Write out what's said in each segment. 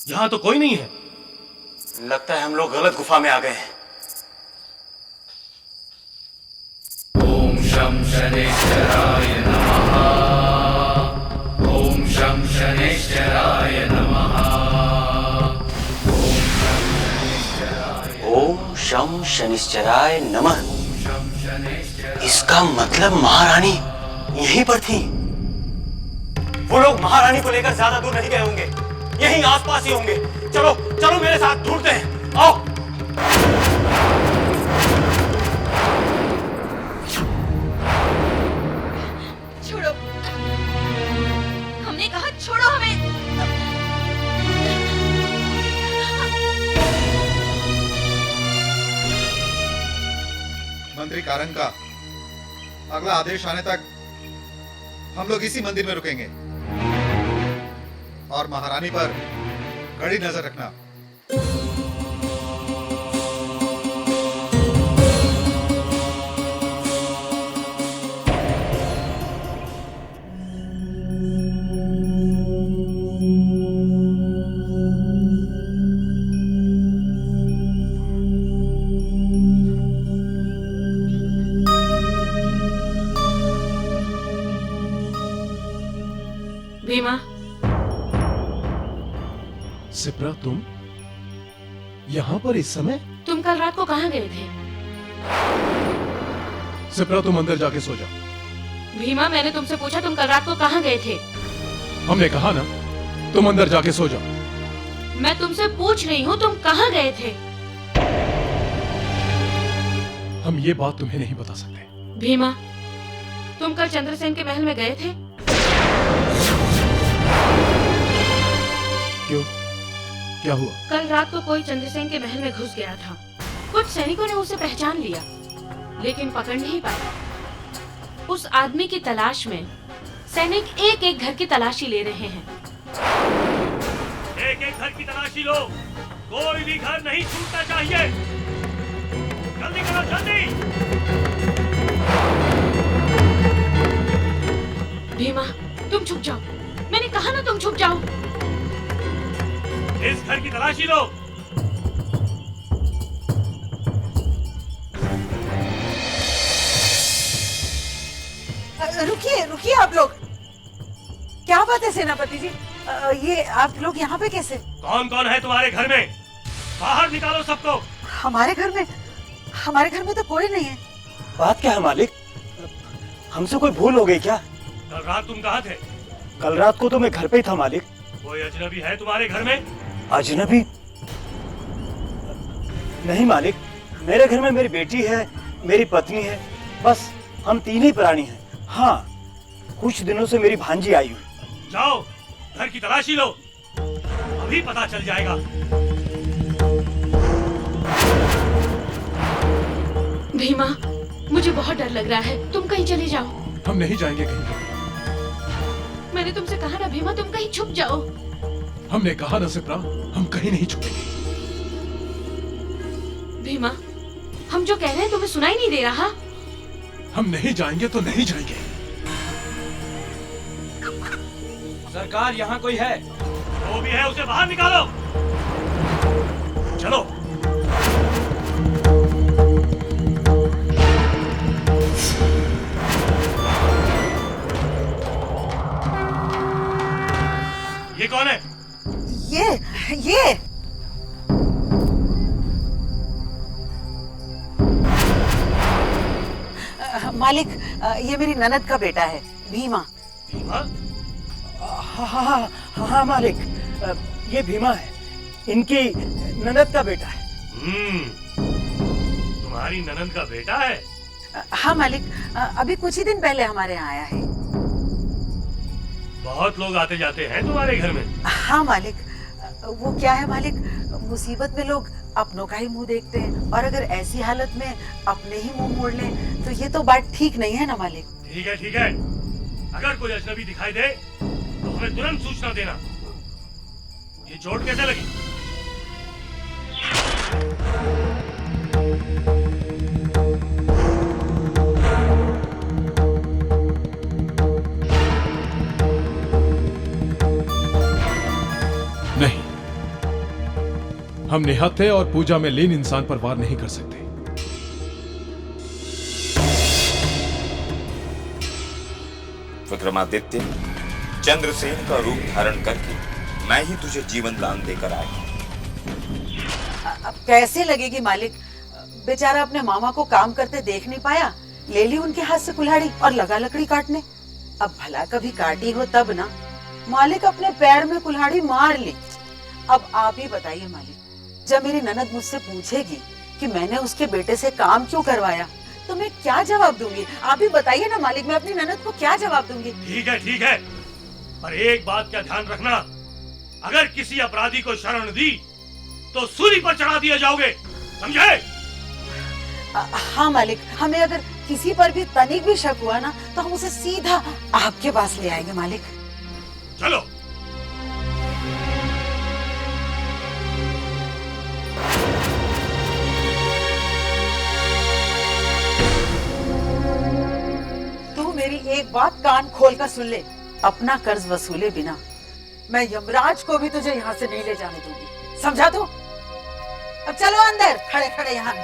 यहाँ तो कोई नहीं है। लगता है हम लोग गलत गुफा में आ गए हैं। ओम शं शनैश्चराय नमः। ओम शं शनैश्चराय नमः। ओम शं शनिश्चराय नमः। इसका मतलब महारानी यहीं पर थी। वो लोग महारानी को लेकर ज्यादा दूर नहीं गए होंगे, यहीं आसपास ही होंगे। चलो चलो मेरे साथ ढूंढते हैं, आओ। छोड़ो, हमने कहा छोड़ो हमें। मंत्री कारंग का अगला आदेश आने तक हम लोग इसी मंदिर में रुकेंगे और महारानी पर कड़ी नजर रखना। भीमा, सिप्रा, तुम यहाँ पर इस समय? तुम कल रात को कहाँ गए थे? सिप्रा, तुम अंदर जाके सो जाओ। भीमा, मैंने तुमसे पूछा तुम कल रात को कहाँ गए थे? हमने कहा ना, तुम अंदर जाके सो जाओ। मैं तुमसे पूछ रही हूँ तुम कहाँ गए थे? हम ये बात तुम्हें नहीं बता सकते। भीमा, तुम कल चंद्रसेन के महल में गए थे? क्यों, क्या हुआ? कल रात को कोई चंद्रसेन के महल में घुस गया था। कुछ सैनिकों ने उसे पहचान लिया, लेकिन पकड़ नहीं पाया। उस आदमी की तलाश में सैनिक एक एक घर की तलाशी ले रहे हैं। एक एक घर की तलाशी लो, कोई भी घर नहीं छूटना चाहिए। जल्दी करो, जल्दी। भीमा, तुम छुप जाओ। मैंने कहा ना तुम छुप जाओ। इस घर की तलाशी लो। रुकिए रुकिए आप लोग। क्या बात है सेनापति जी? ये आप लोग यहाँ पे कैसे? कौन कौन है तुम्हारे घर में? बाहर निकालो सबको। हमारे घर में तो कोई नहीं है। बात क्या है मालिक? हमसे कोई भूल हो गई क्या? कल रात तुम कहाँ थे? कल रात को तो मैं घर पे ही था मालिक। कोई अजनबी है तुम्हारे घर में? अजनबी? नहीं मालिक, मेरे घर में मेरी बेटी है, मेरी पत्नी है, बस हम तीन ही प्राणी हैं। हाँ, कुछ दिनों से मेरी भांजी आई हुई। जाओ, घर की तलाशी लो, अभी पता चल जाएगा। भीमा, मुझे बहुत डर लग रहा है, तुम कहीं चले जाओ। हम नहीं जाएंगे कहीं। मैंने तुमसे कहा ना भीमा, तुम कहीं छुप जाओ। हमने कहा ना सिप्रा, हम कहीं नहीं छुपेंगे। भीमा, हम जो कह रहे हैं तुम्हें सुनाई नहीं दे रहा? हम नहीं जाएंगे तो नहीं जाएंगे। सरकार, यहाँ कोई है? जो भी है उसे बाहर निकालो। चलो। ये कौन है? ये मालिक, ये मेरी ननद का बेटा है, भीमा। भीमा? हाँ मालिक, ये भीमा है, इनकी ननद का बेटा है। तुम्हारी ननद का बेटा है? हाँ मालिक, अभी कुछ ही दिन पहले हमारे यहाँ आया है। बहुत लोग आते जाते हैं तुम्हारे घर में? हाँ मालिक, वो क्या है मालिक, मुसीबत में लोग अपनों का ही मुंह देखते हैं, और अगर ऐसी हालत में अपने ही मुंह मोड़ लें तो ये तो बात ठीक नहीं है ना मालिक। ठीक है ठीक है, अगर कोई अजनबी दिखाई दे तो हमें तुरंत सूचना देना। ये चोट कैसे लगी? नहीं, हम निहत्थे और पूजा में लीन इंसान पर वार नहीं कर सकते। विक्रमादित्य, चंद्रसेन का रूप धारण करके मैं ही तुझे जीवन दान देकर आया। अब कैसे लगेगी मालिक? बेचारा अपने मामा को काम करते देख नहीं पाया, ले ली उनके हाथ से कुल्हाड़ी और लगा लकड़ी काटने। अब भला कभी काटी हो तब ना। मालिक अपने पैर में कुल्हाड़ी मार ली। अब आप ही बताइए मालिक, जब मेरी ननद मुझसे पूछेगी कि मैंने उसके बेटे से काम क्यों करवाया, तो मैं क्या जवाब दूंगी? आप ही बताइए ना मालिक, मैं अपनी ननद को क्या जवाब दूंगी? ठीक है, पर एक बात का ध्यान रखना, अगर किसी अपराधी को शरण दी तो सूली पर चढ़ा दिए जाओगे, समझे? हाँ मालिक, हमें अगर किसी पर भी तनिक भी शक हुआ ना, तो हम उसे सीधा आपके पास ले आएंगे मालिक। चलो। तू मेरी एक बात कान खोल कर सुन ले, अपना कर्ज वसूले बिना मैं यमराज को भी तुझे यहाँ से नहीं ले जाने दूंगी, समझा तू? अब चलो अंदर, खड़े खड़े यहाँ।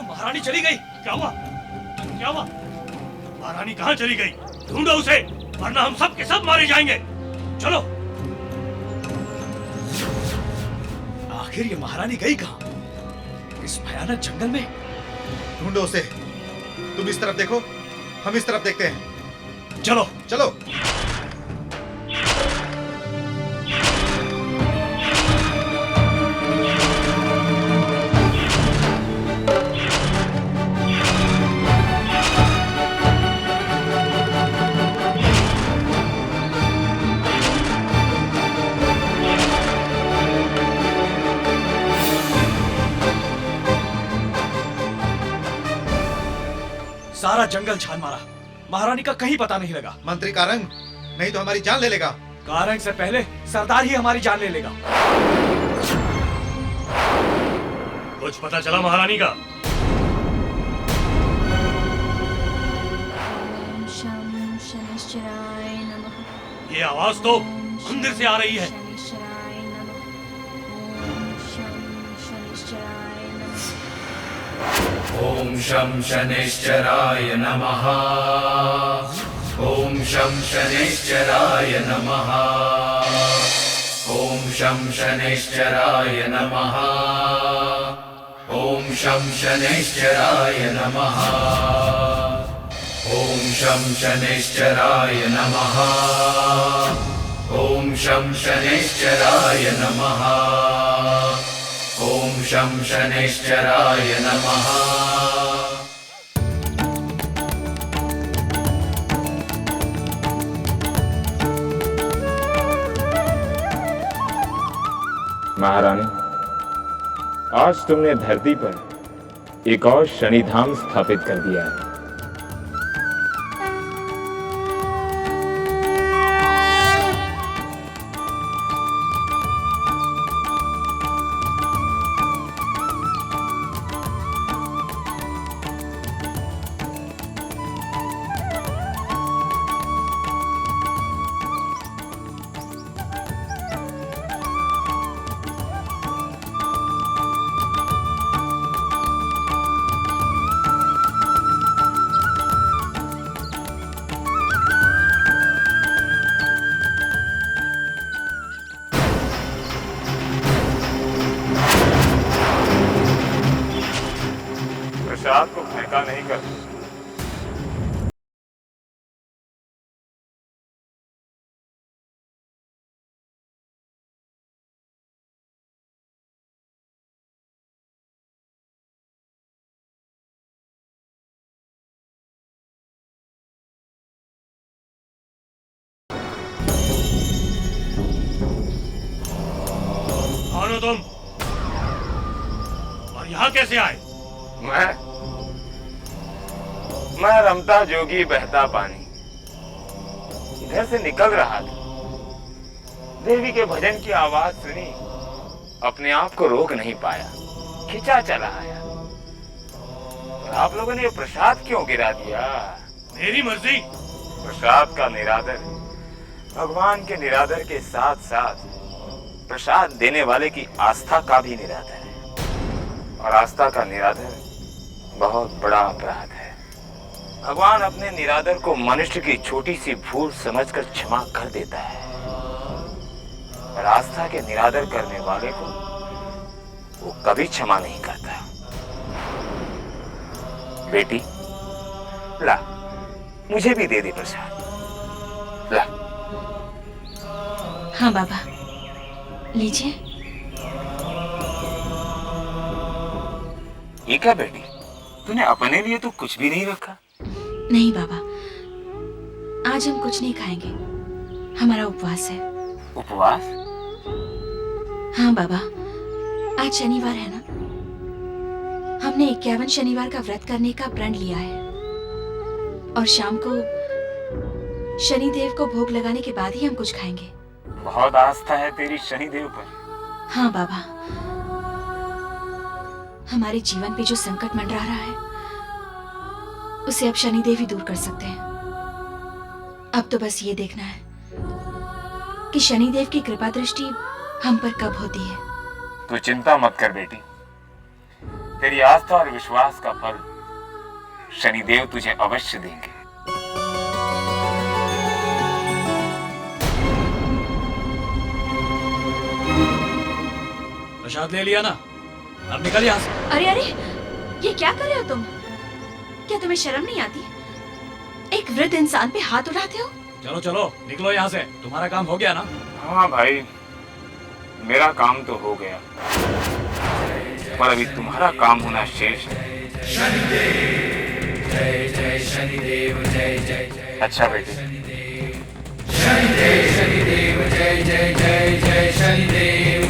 महारानी चली गई। क्या हुआ? महारानी कहाँ चली गई? ढूंढो उसे, वरना हम सब के सब मारे जाएंगे। चलो। आखिर ये महारानी गई कहाँ? इस भयानक जंगल में? ढूंढो उसे। तुम इस तरफ देखो, हम इस तरफ देखते हैं। चलो चलो। सारा जंगल छान मारा, महारानी का कहीं पता नहीं लगा। मंत्री कारंग, नहीं तो हमारी जान ले लेगा। कारंग से पहले सरदार ही हमारी जान ले लेगा। कुछ पता चला महारानी का? शं शनिश्चराय नमः। ये आवाज तो मंदिर से आ रही है। शनिश्चराय नमः। ओम शं शनिश्चराय नमः। ॐ शं शनिश्चराय नमः। ॐ शं शनिश्चराय नमः। ॐ शं शनिश्चराय नमः। ॐ शं शनिश्चराय नमः। ॐ शं शनिश्चराय नमः। ॐ शं शनिश्चराय नमः। ॐ शं शनिश्चराय नमः। महारानी, आज तुमने धरती पर एक और शनिधाम स्थापित कर दिया है। प्रसाद को फेंका नहीं कर। कौन हो तुम? और यहाँ कैसे आए? मैं रमता जोगी बहता पानी इधर से निकल रहा था। देवी के भजन की आवाज सुनी, अपने आप को रोक नहीं पाया, खिंचा चला आया। और आप लोगों ने ये प्रसाद क्यों गिरा दिया? मेरी मर्जी। प्रसाद का निरादर भगवान के निरादर के साथ साथ प्रसाद देने वाले की आस्था का भी निरादर है, और आस्था का निरादर बहुत बड़ा अपराध है। भगवान अपने निरादर को मनुष्य की छोटी सी भूल समझकर क्षमा कर देता है, और आस्था के निरादर करने वाले को वो कभी क्षमा नहीं करता। बेटी ला, मुझे भी दे दे प्रसाद, ला। हाँ बाबा, लीजिए। ये क्या बेटी, तूने अपने लिए तो कुछ भी नहीं रखा? नहीं बाबा, आज हम कुछ नहीं खाएंगे, हमारा उपवास है। उपवास? हाँ बाबा, आज शनिवार है ना, हमने 51 शनिवार का व्रत करने का प्रण लिया है, और शाम को शनिदेव को भोग लगाने के बाद ही हम कुछ खाएंगे। बहुत आस्था है तेरी शनिदेव पर। हाँ बाबा, हमारे जीवन पे जो संकट मंडरा रहा है उसे अब शनिदेव ही दूर कर सकते हैं। अब तो बस ये देखना है कि शनिदेव की कृपा दृष्टि हम पर कब होती है। तू चिंता मत कर बेटी, तेरी आस्था और विश्वास का फल शनिदेव तुझे अवश्य देंगे। प्रसाद ले लिया ना, अब निकल यहाँ से। अरे अरे, ये क्या कर रहे हो तुम? क्या तुम्हें शर्म नहीं आती? एक वृद्ध इंसान पे हाथ उठाते हो? चलो चलो निकलो यहाँ से, तुम्हारा काम हो गया ना? हाँ भाई, मेरा काम तो हो गया, पर अभी तुम्हारा काम होना शेष है। शनिदेव जय जय शनिदेव जय जय जय। अच्छा बेटी। शनिदेव शनिदेव जय जय जय जय शनिदेव।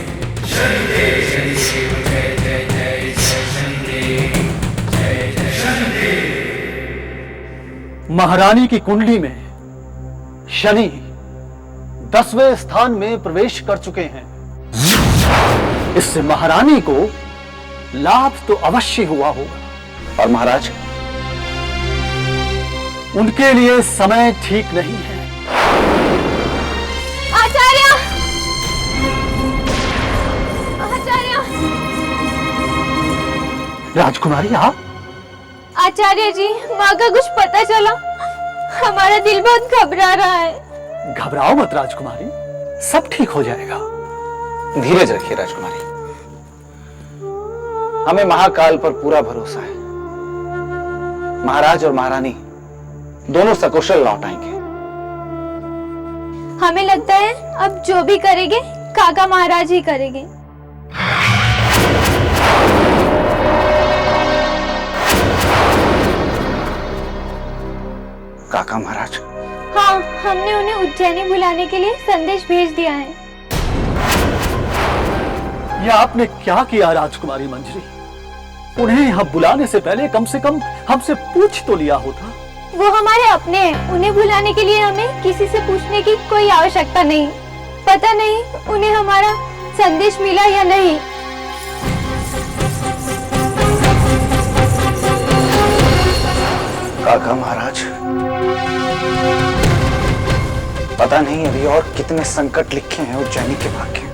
शनिदेव शनिदेव जय जय जय जय शनिदेव जय जय शनिदेव। महारानी की कुंडली में शनि 10वें स्थान में प्रवेश कर चुके हैं। इससे महारानी को लाभ तो अवश्य हुआ होगा, और महाराज उनके लिए समय ठीक नहीं है। आचार्य! आचार्य! राजकुमारी आप? आचार्य जी, माँ का कुछ पता चला? हमारा दिल बहुत घबरा रहा है। घबराओ मत राजकुमारी, सब ठीक हो जाएगा। धीरज रखिए राजकुमारी, हमें महाकाल पर पूरा भरोसा है। महाराज और महारानी दोनों सकुशल लौट आएंगे। हमें लगता है अब जो भी करेंगे काका महाराज ही करेंगे। काका महाराज? हाँ, हमने उन्हें उज्जैनी बुलाने के लिए संदेश भेज दिया है। यह आपने क्या किया राजकुमारी मंजरी? उन्हें यहाँ बुलाने से पहले कम से कम हमसे पूछ तो लिया होता। वो हमारे अपने हैं, उन्हें बुलाने के लिए हमें किसी से पूछने की कोई आवश्यकता नहीं। पता नहीं उन्हें हमारा संदेश मिला या नहीं। काका महाराज, पता नहीं अभी और कितने संकट लिखे हैं उज्जैनी के भाग्य।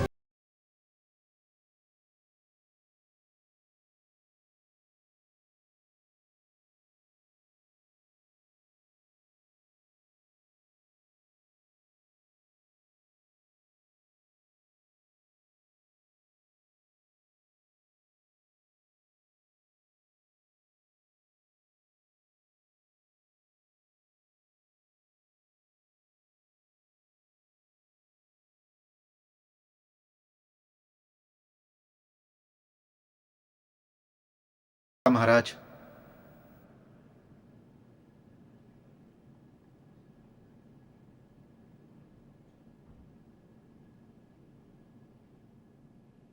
महाराज,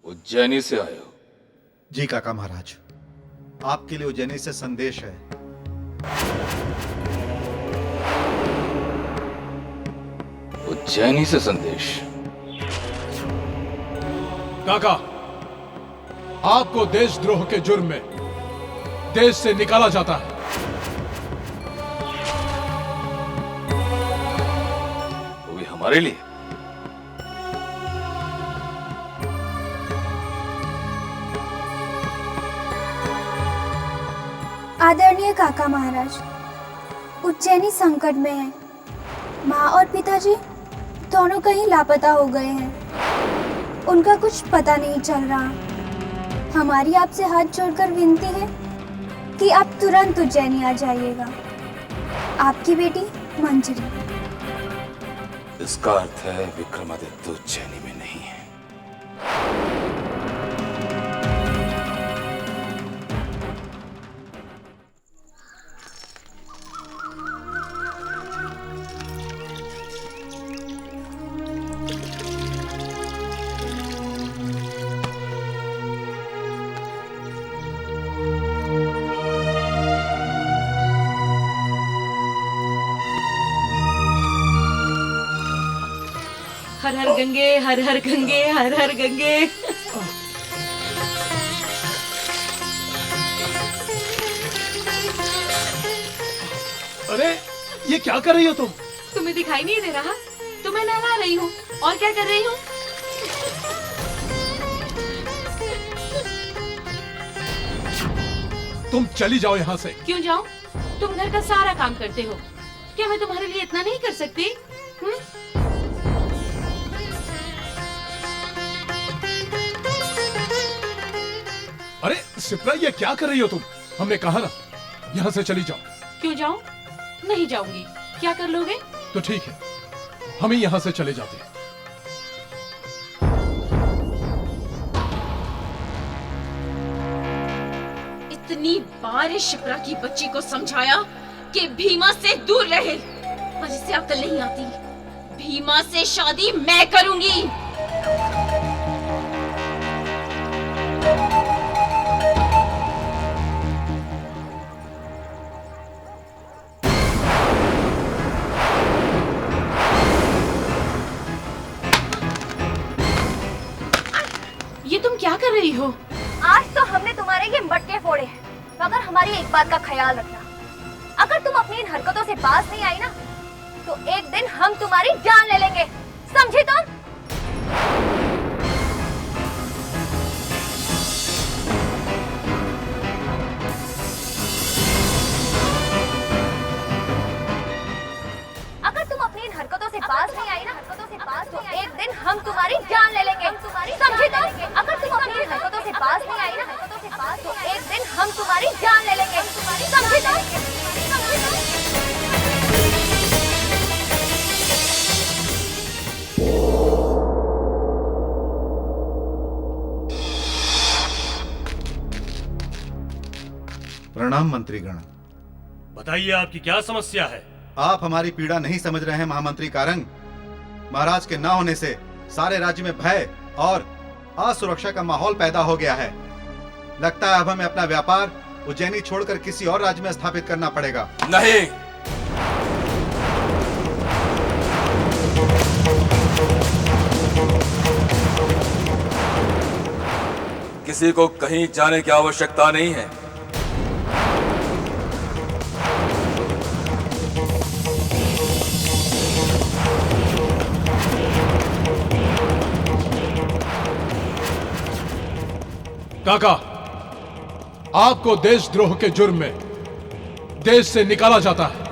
उज्जैनी से आए हो? जी काका महाराज, आपके लिए उज्जैनी से संदेश है। उज्जैनी से संदेश? काका, आपको देशद्रोह के जुर्म में देश से निकाला जाता है। वो भी हमारे लिए? आदरणीय काका महाराज, उज्जैनी संकट में है। माँ और पिताजी दोनों कहीं लापता हो गए हैं। उनका कुछ पता नहीं चल रहा। हमारी आपसे हाथ जोड़कर विनती है कि आप तुरंत उज्जैनी आ जाइएगा। आपकी बेटी मंजरी। इसका अर्थ है विक्रमादित्य उज्जैनी में नहीं है। हर हर गंगे, हर हर गंगे, हर हर गंगे। अरे ये क्या कर रही हो तुम? तुम्हें दिखाई नहीं दे रहा? तुम्हें नहला रही हूँ। और क्या कर रही हूँ? तुम चली जाओ यहाँ से। क्यों जाऊँ? तुम घर का सारा काम करते हो। क्या मैं तुम्हारे लिए इतना नहीं कर सकती? अरे सिप्रा, ये क्या कर रही हो तुम? हमने कहा ना, यहाँ से चली जाओ। क्यों जाऊँ? नहीं जाऊंगी। क्या कर लोगे? तो ठीक है, हम ही यहाँ से चले जाते हैं। इतनी बार इस शिप्रा की बच्ची को समझाया कि भीमा से दूर रहे, और इसे अक्ल नहीं आती। भीमा से शादी मैं करूंगी। ये तुम क्या कर रही हो? आज तो हमने तुम्हारे ये मटके फोड़े हैं, मगर हमारी एक बात का ख्याल रखना। अगर तुम अपनी इन हरकतों से बाज नहीं आई ना, तो एक दिन हम तुम्हारी जान ले लेंगे। समझी तुम? अगर तुम अपनी इन हरकतों से बाज नहीं आई ना, तो एक दिन हम तुम्हारी जान ले लेंगे। समझी तुम? अगर तुम अपनी इन हरकतों से बाज नहीं आई ना, तो एक दिन हम तुम्हारी जान ले लेंगे। समझी तुम? प्रणाम मंत्रीगण। बताइए, आपकी क्या समस्या है? आप हमारी पीड़ा नहीं समझ रहे हैं महामंत्री कारंग। महाराज के न होने से सारे राज्य में भय और असुरक्षा का माहौल पैदा हो गया है। लगता है अब हमें अपना व्यापार उज्जैनी छोड़कर किसी और राज्य में स्थापित करना पड़ेगा। नहीं, किसी को कहीं जाने की आवश्यकता नहीं है। काका, आपको देशद्रोह के जुर्म में देश से निकाला जाता है।